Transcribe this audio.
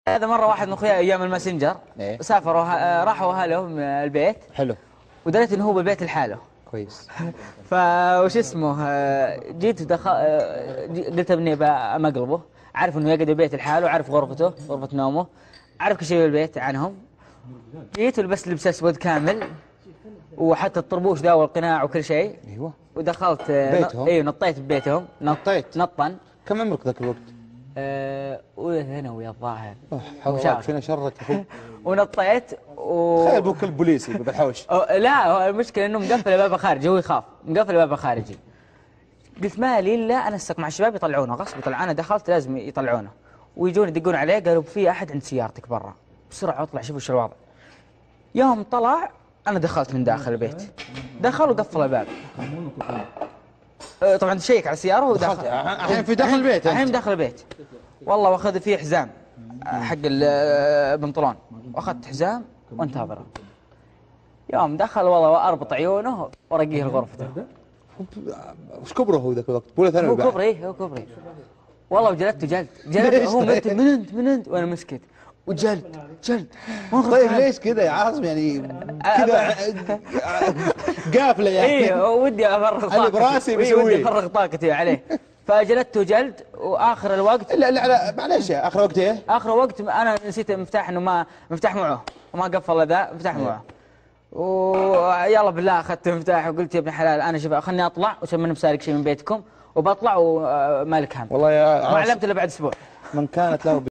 هذا مره واحد من اخوياي ايام الماسنجر إيه؟ سافروا راحوا اهلهم البيت، حلو. ودريت انه هو بالبيت لحاله. كويس. فوش اسمه جيت قلت ابني بمقلبه، عارف انه يقعد البيت لحاله، عارف غرفته غرفه نومه، عارف كل شيء بالبيت عنهم. جيت ولبست لبس اسود كامل، وحتى الطربوش ذا والقناع وكل شيء. ايوه. ودخلت بيتهم؟ ايوه نطيت ببيتهم. نطيت؟ نطا. كم عمرك ذاك الوقت؟ اولى ثانوي الظاهر. حول فينا شرك اخوي. ونطيت تخيل ابوك كل بوليسي بالحوش. لا، هو المشكله انه مقفل الباب الخارجي، هو يخاف مقفل الباب الخارجي. قلت مالي الا انسق مع الشباب يطلعونه غصب، يطلعونه. دخلت لازم يطلعونه، ويجون يدقون عليه قالوا في احد عند سيارتك برا، بسرعه اطلع شوف وش الوضع. يوم طلع انا دخلت من داخل البيت، دخل وقفل الباب. طبعا شيك على السياره ودخل. الحين في داخل البيت؟ الحين داخل البيت والله، واخذ فيه حزام حق البنطلون، واخذت حزام وانتظره. يوم دخل والله اربط عيونه ورقيه لغرفته. وش كبره هو ذاك الوقت؟ اولى ثانوي هو بعد؟ كبري، هو كبري والله. وجلدته جلد هو من انت وانا مسكت وجلد. طيب ليش كذا يا عاصم يعني كذا قافله يعني؟ ايه ودي افرغ طاقتي، اللي براسي بسويه. ودي افرغ طاقتي عليه. فجلدته جلد، واخر الوقت لا معليش يا اخر وقت ايه؟ اخر وقت انا نسيت المفتاح، انه ما مفتاح معه وما قفل ذا مفتاح معه. ويلا بالله اخذت المفتاح وقلت يا ابن حلال انا شوف خلني اطلع وسمني بسارق شيء من بيتكم وبطلع وما لك هم. والله يا ما علمت الا بعد اسبوع. من كانت له